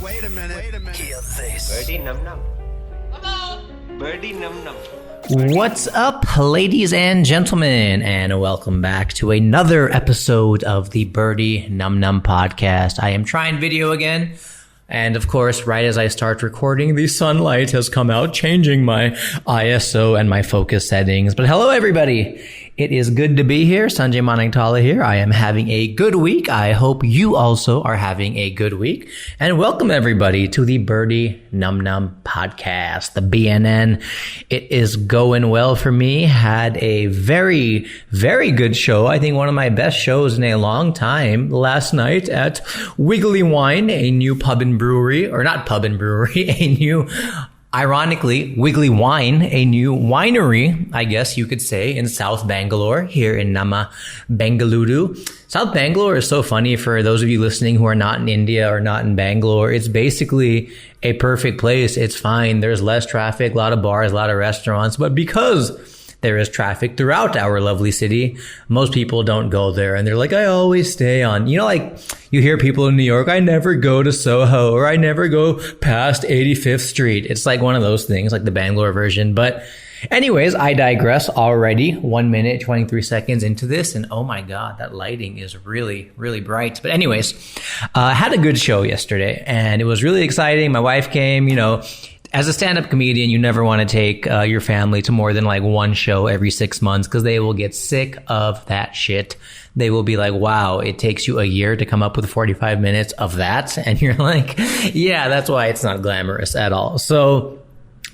Wait a minute. Hear this. Birdy num num. Birdy num num. What's up, ladies and gentlemen, and welcome back to another episode of the Birdy Num Num podcast. I am trying video again, and of course, right as I start recording, the sunlight has come out, changing my ISO and my focus settings. But hello, everybody. It is good to be here. Sanjay Manangtala here. I am having a good week. I hope you also are having a good week. And welcome everybody to the Birdy Num Num podcast, the BNN. It is going well for me. Had a very, very good show. I think one of my best shows in a long time last night at Wiggly Wine, a new pub and brewery, or not pub and brewery, a new... Ironically, Wiggly Wine, a new winery, I guess you could say, in South Bangalore, here in Nama, Bengaluru. South Bangalore is so funny for those of you listening who are not in India or not in Bangalore. It's basically a perfect place. It's fine. There's less traffic, a lot of bars, a lot of restaurants. But because there is traffic throughout our lovely city, most people don't go there. And they're like, I always stay on. You know, like you hear people in New York, I never go to Soho or I never go past 85th Street. It's like one of those things, like the Bangalore version. But anyways, I digress already. 1 minute, 23 seconds into this. And oh my God, that lighting is really, really bright. But anyways, I had a good show yesterday and it was really exciting. My wife came, you know. As a stand-up comedian, you never want to take your family to more than like one show every 6 months because they will get sick of that shit. They will be like, wow, it takes you a year to come up with 45 minutes of that. And you're like, yeah, that's why it's not glamorous at all. So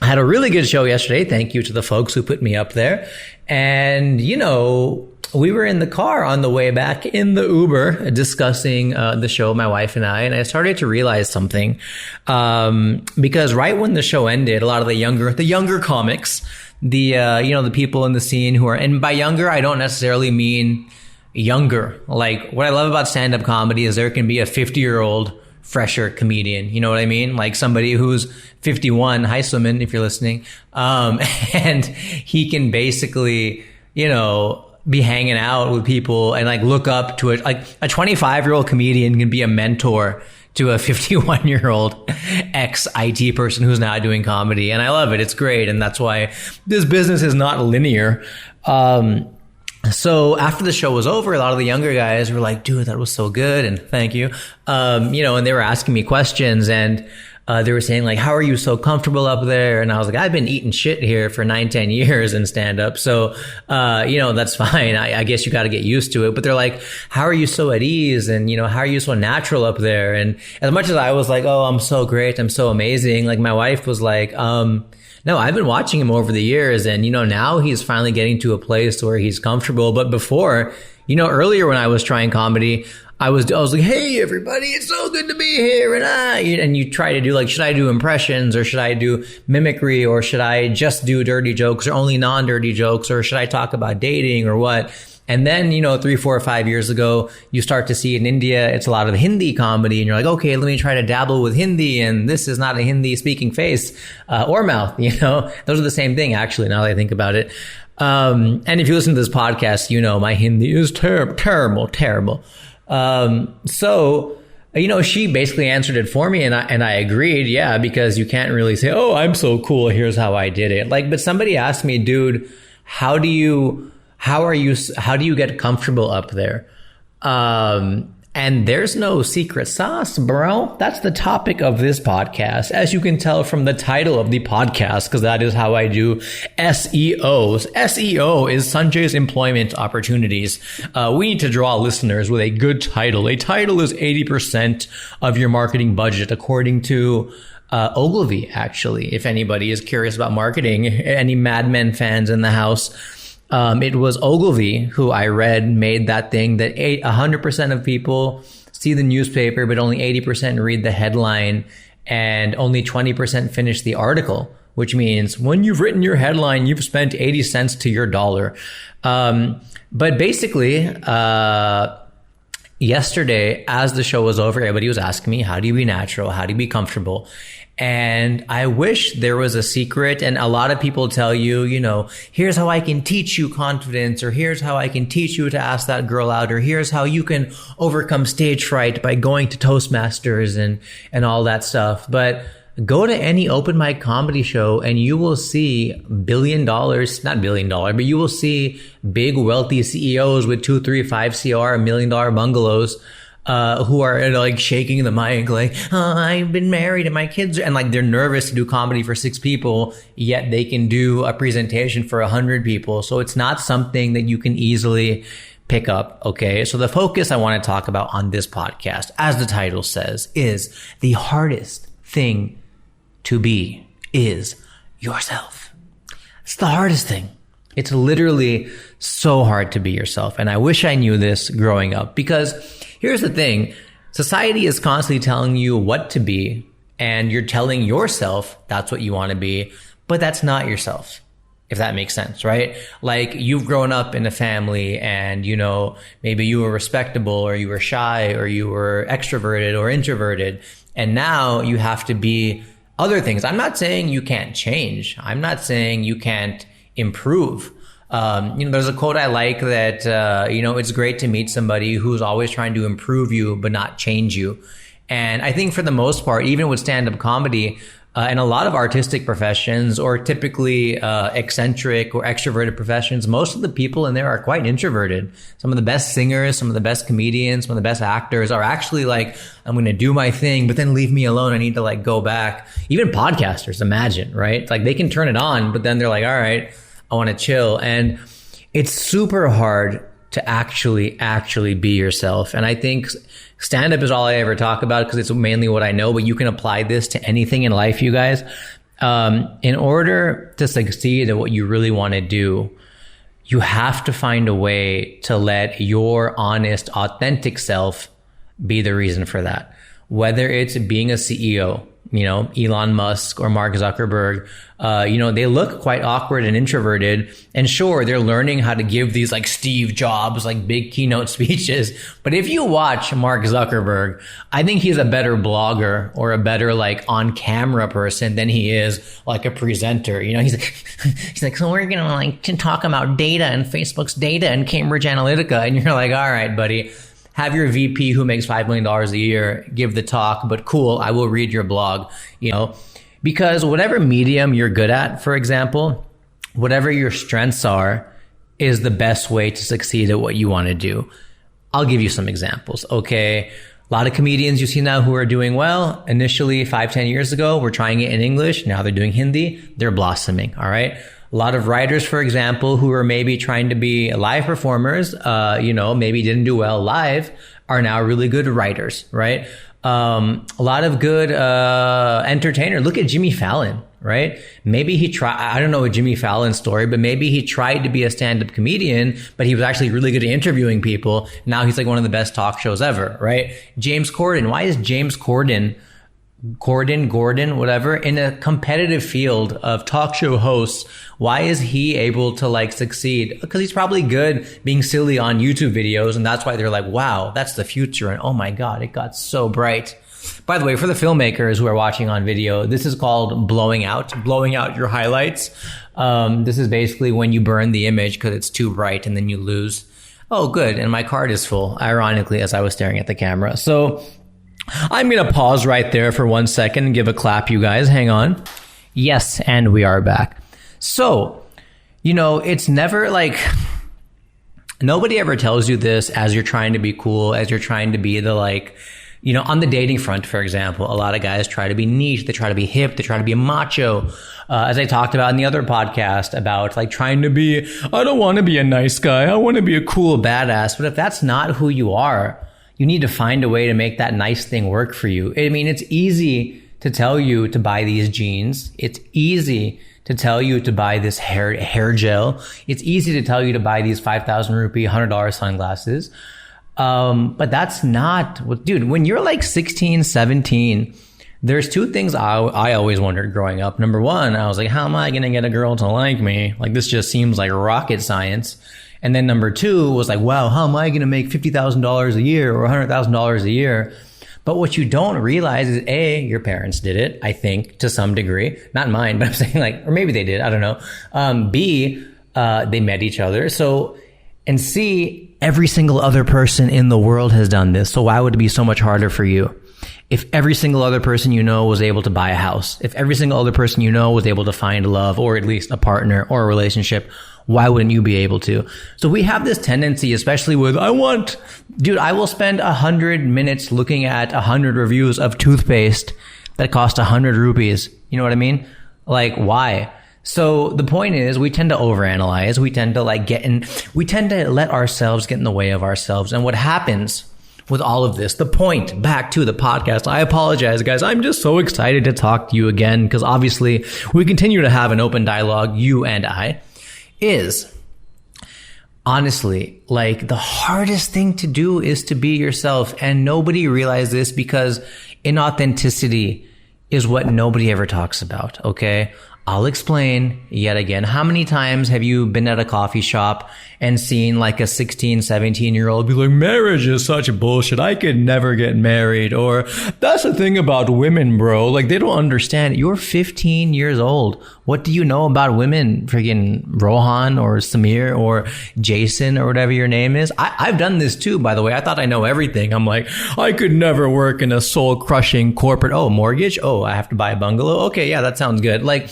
I had a really good show yesterday. Thank you to the folks who put me up there. And, you know, we were in the car on the way back in the Uber discussing the show, my wife and I started to realize something because right when the show ended, a lot of the younger comics, the people in the scene who are, and by younger, I don't necessarily mean younger. Like what I love about stand-up comedy is there can be a 50-year-old fresher comedian. You know what I mean? Like somebody who's 51, hi Suman, if you're listening, and he can basically, you know, be hanging out with people and like look up to it. Like a 25-year-old comedian can be a mentor to a 51-year-old ex-IT person who's now doing comedy. And I love it. It's great. And that's why this business is not linear. So after the show was over, a lot of the younger guys were like, dude, that was so good. And thank you. And they were asking me questions and they were saying like, how are you so comfortable up there? And I was like, I've been eating shit here for 9-10 years in stand up. So, that's fine. I guess you got to get used to it. But they're like, how are you so at ease? And, how are you so natural up there? And as much as I was like, oh, I'm so great. I'm so amazing. Like my wife was like, no, I've been watching him over the years. And, now he's finally getting to a place where he's comfortable. But before, earlier when I was trying comedy, I was like, hey, everybody, it's so good to be here. And you try to do like, should I do impressions or should I do mimicry or should I just do dirty jokes or only non-dirty jokes or should I talk about dating or what? And then, 3, 4, 5 years ago, you start to see in India, it's a lot of Hindi comedy and you're like, okay, let me try to dabble with Hindi. And this is not a Hindi speaking face or mouth, those are the same thing, actually, now that I think about it. And if you listen to this podcast, my Hindi is terrible. So, she basically answered it for me and I agreed. Yeah, because you can't really say, oh, I'm so cool. Here's how I did it. Like, but somebody asked me, dude, how do you get comfortable up there? And there's no secret sauce, bro. That's the topic of this podcast, as you can tell from the title of the podcast, because that is how I do SEOs. SEO is Sanjay's employment opportunities. We need to draw listeners with a good title. A title is 80% of your marketing budget, according to Ogilvy, actually, if anybody is curious about marketing. Any Mad Men fans in the house? It was Ogilvy who I read made that thing that 100% of people see the newspaper, but only 80% read the headline and only 20% finish the article, which means when you've written your headline, you've spent 80 cents to your dollar. But basically, yesterday, as the show was over, everybody was asking me, how do you be natural? How do you be comfortable? And I wish there was a secret. And a lot of people tell you, you know, here's how I can teach you confidence, or here's how I can teach you to ask that girl out, or here's how you can overcome stage fright by going to Toastmasters and all that stuff. But go to any open mic comedy show and you will see not $1 billion, but you will see big wealthy CEOs with 2, 3, 5 CR, $1 million bungalows, who are like shaking the mic like, oh, I've been married and my kids, and like they're nervous to do comedy for 6 people, yet they can do a presentation for 100 people. So it's not something that you can easily pick up. Okay. So the focus I want to talk about on this podcast, as the title says, is the hardest thing to be is yourself. It's the hardest thing. It's literally so hard to be yourself. And I wish I knew this growing up, because here's the thing. Society is constantly telling you what to be, and you're telling yourself that's what you want to be, but that's not yourself, if that makes sense, right? Like, you've grown up in a family and, you know, maybe you were respectable, or you were shy, or you were extroverted or introverted, and now you have to be other things. I'm not saying you can't change. I'm not saying you can't improve. You know, there's a quote I like that, you know, it's great to meet somebody who's always trying to improve you, but not change you. And I think for the most part, even with stand-up comedy, and a lot of artistic professions, or typically eccentric or extroverted professions, most of the people in there are quite introverted. Some of the best singers, some of the best comedians, some of the best actors are actually like, I'm going to do my thing, but then leave me alone. I need to like go back. Even podcasters, imagine, right? It's like they can turn it on, but then they're like, all right, I want to chill. And it's super hard to actually be yourself. And I think stand-up is all I ever talk about because it's mainly what I know, but you can apply this to anything in life, you guys. In order to succeed at what you really want to do, you have to find a way to let your honest, authentic self be the reason for that. Whether it's being a CEO, you know, Elon Musk or Mark Zuckerberg, you know, they look quite awkward and introverted. And sure, they're learning how to give these like Steve Jobs, like big keynote speeches. But if you watch Mark Zuckerberg, I think he's a better blogger or a better like on camera person than he is like a presenter. You know, he's like, so we're going to like to talk about data and Facebook's data and Cambridge Analytica. And you're like, all right, buddy. Have your VP who makes $5 million a year give the talk, but cool, I will read your blog, you know, because whatever medium you're good at, for example, whatever your strengths are, is the best way to succeed at what you want to do. I'll give you some examples. Okay. A lot of comedians you see now who are doing well, initially 5-10 years ago, were trying it in English. Now they're doing Hindi. They're blossoming. All right. A lot of writers, for example, who are maybe trying to be live performers, you know, maybe didn't do well live, are now really good writers, right? A lot of good entertainers. Look at Jimmy Fallon, right? Maybe he tried, I don't know a Jimmy Fallon story, but maybe he tried to be a stand-up comedian, but he was actually really good at interviewing people. Now he's like one of the best talk shows ever, right? James Corden. Why is James Gordon, whatever, in a competitive field of talk show hosts, why is he able to like succeed? Because he's probably good being silly on YouTube videos, and that's why they're like, wow, that's the future, and oh my God, it got so bright. By the way, for the filmmakers who are watching on video, this is called blowing out your highlights. This is basically when you burn the image because it's too bright and then you lose. Oh, good, and my card is full, ironically, as I was staring at the camera. So I'm going to pause right there for 1 second and give a clap, you guys. Hang on. Yes, and we are back. So, you know, it's never like, nobody ever tells you this as you're trying to be cool, as you're trying to be the like, you know, on the dating front, for example, a lot of guys try to be niche, they try to be hip, they try to be macho. As I talked about in the other podcast about like trying to be, I don't want to be a nice guy, I want to be a cool badass. But if that's not who you are, you need to find a way to make that nice thing work for you. I mean, it's easy to tell you to buy these jeans. It's easy to tell you to buy this hair gel. It's easy to tell you to buy these 5,000 rupee, $100 sunglasses. But that's not what, dude, when you're like 16, 17, there's two things I always wondered growing up. Number one, I was like, how am I going to get a girl to like me? Like, this just seems like rocket science. And then number two was like, wow, how am I going to make $50,000 a year or $100,000 a year? But what you don't realize is A, your parents did it, I think, to some degree. Not mine, but I'm saying like, or maybe they did, I don't know. B, they met each other. So, and C, every single other person in the world has done this. So why would it be so much harder for you? If every single other person you know was able to buy a house, if every single other person you know was able to find love or at least a partner or a relationship, why wouldn't you be able to? So we have this tendency, especially with, I will spend 100 minutes looking at 100 reviews of toothpaste that cost 100 rupees. You know what I mean? Like, why? So the point is, we tend to overanalyze. We tend to we tend to let ourselves get in the way of ourselves. And what happens with all of this, the point back to the podcast, I apologize, guys. I'm just so excited to talk to you again because obviously we continue to have an open dialogue, you and I, is honestly, like, the hardest thing to do is to be yourself. And nobody realizes this because inauthenticity is what nobody ever talks about, okay? I'll explain yet again. How many times have you been at a coffee shop and seen like a 16, 17-year-old be like, marriage is such bullshit. I could never get married. Or that's the thing about women, bro. Like, they don't understand. You're 15 years old. What do you know about women? Freaking Rohan or Samir or Jason or whatever your name is. I've done this too, by the way. I thought I know everything. I'm like, I could never work in a soul-crushing corporate. Oh, mortgage? Oh, I have to buy a bungalow? Okay, yeah, that sounds good. Like,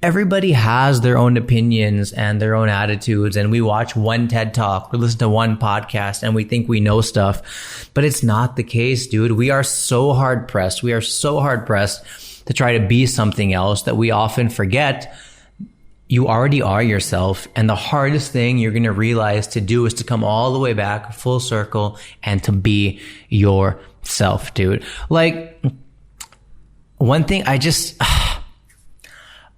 everybody has their own opinions and their own attitudes, and we watch one TED Talk or listen to one podcast and we think we know stuff, but it's not the case, dude. We are so hard pressed. We are so hard pressed to try to be something else that we often forget you already are yourself. And the hardest thing you're going to realize to do is to come all the way back full circle and to be yourself, dude. Like, one thing I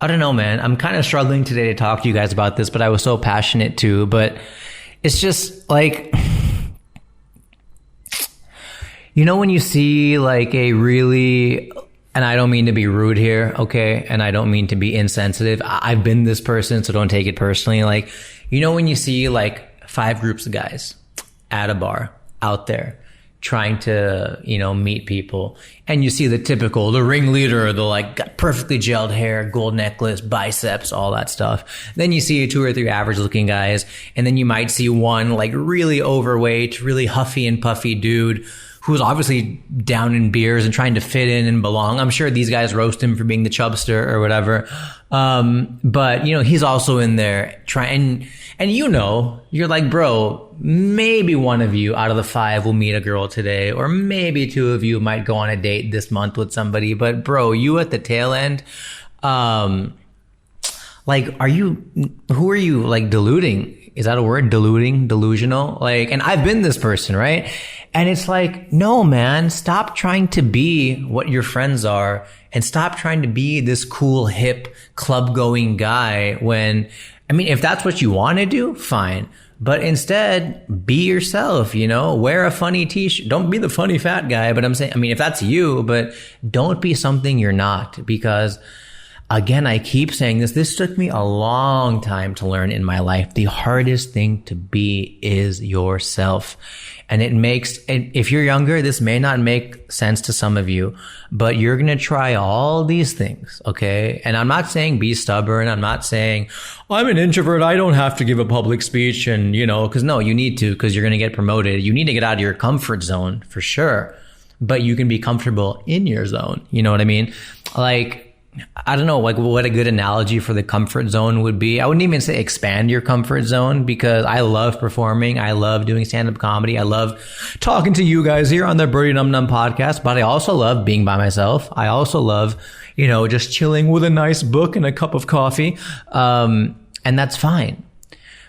don't know, man. I'm kind of struggling today to talk to you guys about this, but I was so passionate too. But it's just like, you know, when you see like a really, and I don't mean to be rude here, okay? And I don't mean to be insensitive. I've been this person, so don't take it personally. Like, you know, when you see like 5 groups of guys at a bar out there trying to, you know, meet people, and you see the ringleader, the like got perfectly gelled hair, gold necklace, biceps, all that stuff. Then you see 2 or 3 average looking guys, and then you might see one like really overweight, really huffy and puffy dude who's obviously down in beers and trying to fit in and belong. I'm sure these guys roast him for being the chubster or whatever. But you know, he's also in there trying, and you know, you're like, bro, maybe one of you out of the 5 will meet a girl today, or maybe 2 of you might go on a date this month with somebody. But bro, you at the tail end, like, who are you like deluding? Is that a word? Delusional? Like, and I've been this person, right? And it's like, no, man, stop trying to be what your friends are and stop trying to be this cool, hip, club going guy when, I mean, if that's what you want to do, fine. But instead, be yourself, you know, wear a funny t-shirt. Don't be the funny fat guy, but I'm saying, I mean, if that's you, but don't be something you're not, because again, I keep saying this. This took me a long time to learn in my life. The hardest thing to be is yourself. And if you're younger, this may not make sense to some of you, but you're going to try all these things, okay? And I'm not saying be stubborn. I'm not saying, I'm an introvert, I don't have to give a public speech, and, you know, because no, you need to, because you're going to get promoted. You need to get out of your comfort zone for sure, but you can be comfortable in your zone. You know what I mean? Like, I don't know, like, what a good analogy for the comfort zone would be. I wouldn't even say expand your comfort zone, because I love performing. I love doing stand-up comedy. I love talking to you guys here on the Birdy Num Num podcast, but I also love being by myself. I also love, you know, just chilling with a nice book and a cup of coffee. And that's fine.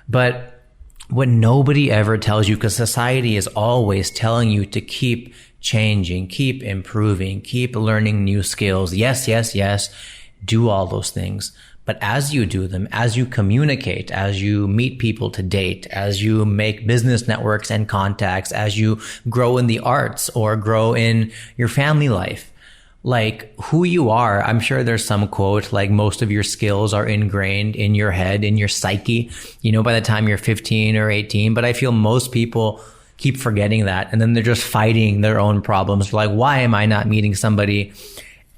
But what nobody ever tells you, because society is always telling you to keep changing, keep improving, keep learning new skills. Yes, yes, yes. Do all those things. But as you do them, as you communicate, as you meet people to date, as you make business networks and contacts, as you grow in the arts or grow in your family life, like who you are, I'm sure there's some quote like most of your skills are ingrained in your head, in your psyche, you know, by the time you're 15 or 18. But I feel most people keep forgetting that. And then they're just fighting their own problems. Like, why am I not meeting somebody?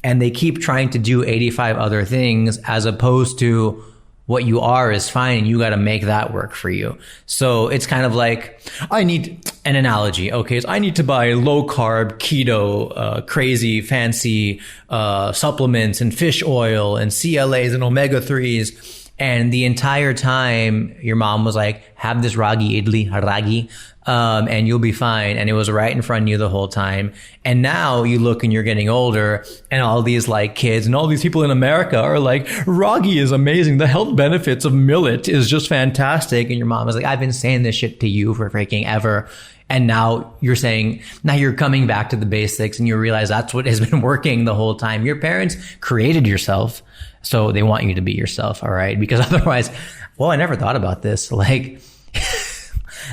And they keep trying to do 85 other things as opposed to what you are is fine and you got to make that work for you. So it's kind of like, I need an analogy. Okay. So I need to buy low carb, keto, crazy, fancy, supplements and fish oil and CLAs and omega 3s. And the entire time your mom was like, have this ragi idli, and you'll be fine. And it was right in front of you the whole time. And now you look and you're getting older and all these like kids and all these people in America are like, ragi is amazing. The health benefits of millet is just fantastic. And your mom was like, I've been saying this shit to you for freaking ever. And now you're coming back to the basics and you realize that's what has been working the whole time. Your parents created yourself. So they want you to be yourself. All right. Because otherwise, well, I never thought about this. Like,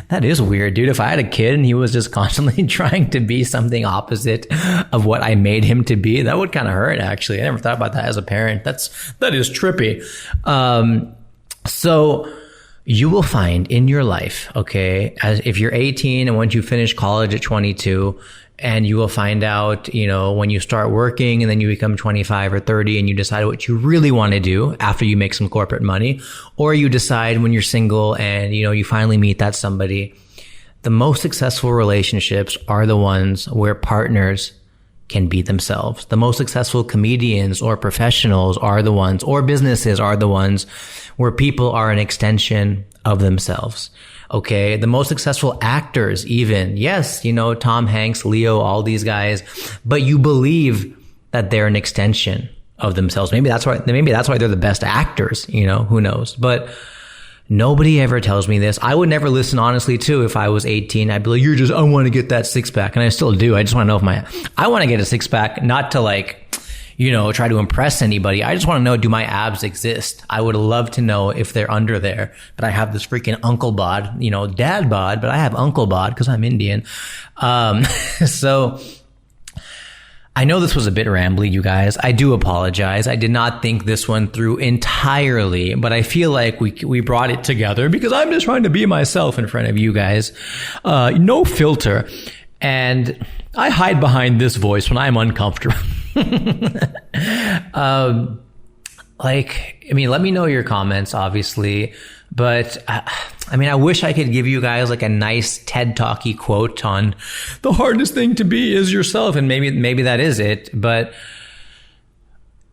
that is weird, dude. If I had a kid and he was just constantly trying to be something opposite of what I made him to be, that would kind of hurt, actually. I never thought about that as a parent. That is trippy. So you will find in your life, okay, as if you're 18 and once you finish college at 22, and you will find out, when you start working and then you become 25 or 30 and you decide what you really want to do after you make some corporate money, or you decide when you're single and, you finally meet that somebody. The most successful relationships are the ones where partners can be themselves. The most successful comedians or professionals are the ones, or businesses are the ones where people are an extension of themselves. Okay. The most successful actors, even, yes, Tom Hanks, Leo, all these guys, but you believe that they're an extension of themselves. Maybe that's why they're the best actors, who knows? But nobody ever tells me this. I would never listen, honestly, too. If I was 18, I'd be like, I want to get that six pack. And I still do. I just want to know I want to get a six pack, not to try to impress anybody. I just want to know, do my abs exist? I would love to know if they're under there. But I have this freaking uncle bod, dad bod, but I have uncle bod because I'm Indian. So I know this was a bit rambly, you guys. I do apologize. I did not think this one through entirely, but I feel like we brought it together because I'm just trying to be myself in front of you guys. No filter. And I hide behind this voice when I'm uncomfortable. Let me know your comments, obviously, but I wish I could give you guys like a nice TED Talky quote on the hardest thing to be is yourself. And maybe that is it. But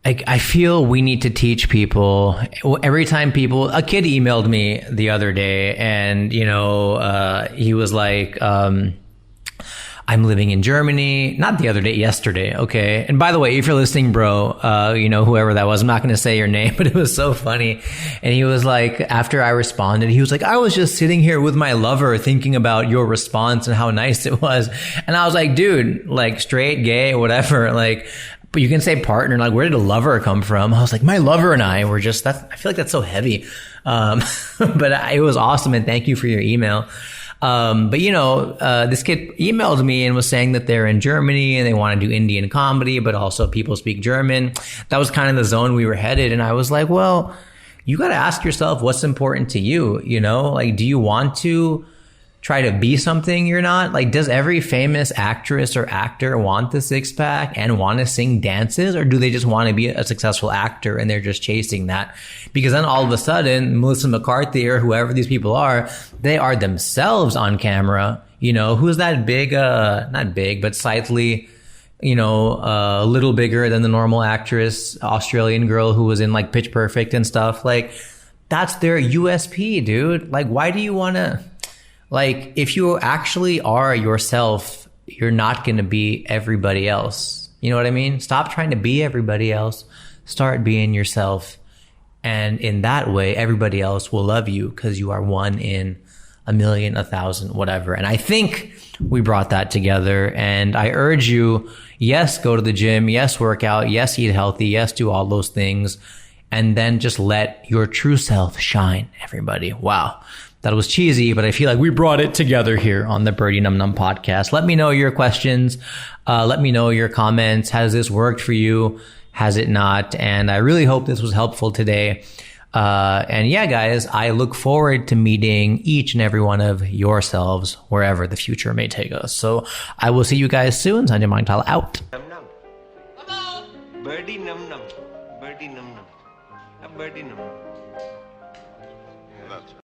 I feel we need to teach people. Every time a kid emailed me the other day and, he was like, I'm living in Germany, not the other day, yesterday. Okay. And by the way, if you're listening, bro, whoever that was, I'm not going to say your name, but it was so funny. And he was like, after I responded, he was like, I was just sitting here with my lover thinking about your response and how nice it was. And I was like, dude, like straight, gay, whatever, like, but you can say partner, like, where did a lover come from? I was like, my lover and I were just, I feel like that's so heavy. But it was awesome. And thank you for your email. This kid emailed me and was saying that they're in Germany and they want to do Indian comedy, but also people speak German. That was kind of the zone we were headed. And I was like, well, you got to ask yourself what's important to you. Do you want to try to be something you're not? Like, does every famous actress or actor want the six pack and want to sing dances, or do they just want to be a successful actor and they're just chasing that? Because then all of a sudden, Melissa McCarthy or whoever these people are, they are themselves on camera. Who's that big, not big, but slightly, a little bigger than the normal actress, Australian girl who was in like Pitch Perfect and stuff. Like, that's their USP, dude. Like, why do you want to? Like, if you actually are yourself, you're not going to be everybody else. You know what I mean? Stop trying to be everybody else. Start being yourself. And in that way, everybody else will love you because you are one in a million, 1,000, whatever. And I think we brought that together. And I urge you, yes, go to the gym. Yes, work out. Yes, eat healthy. Yes, do all those things. And then just let your true self shine, everybody. Wow. That was cheesy, but I feel like we brought it together here on the Birdy Num Num podcast. Let me know your questions. Let me know your comments. Has this worked for you? Has it not? And I really hope this was helpful today. And yeah, guys, I look forward to meeting each and every one of yourselves wherever the future may take us. So I will see you guys soon. Sanjay Mangtal out. Num num. Birdy num num. Birdy num num. Birdy num num.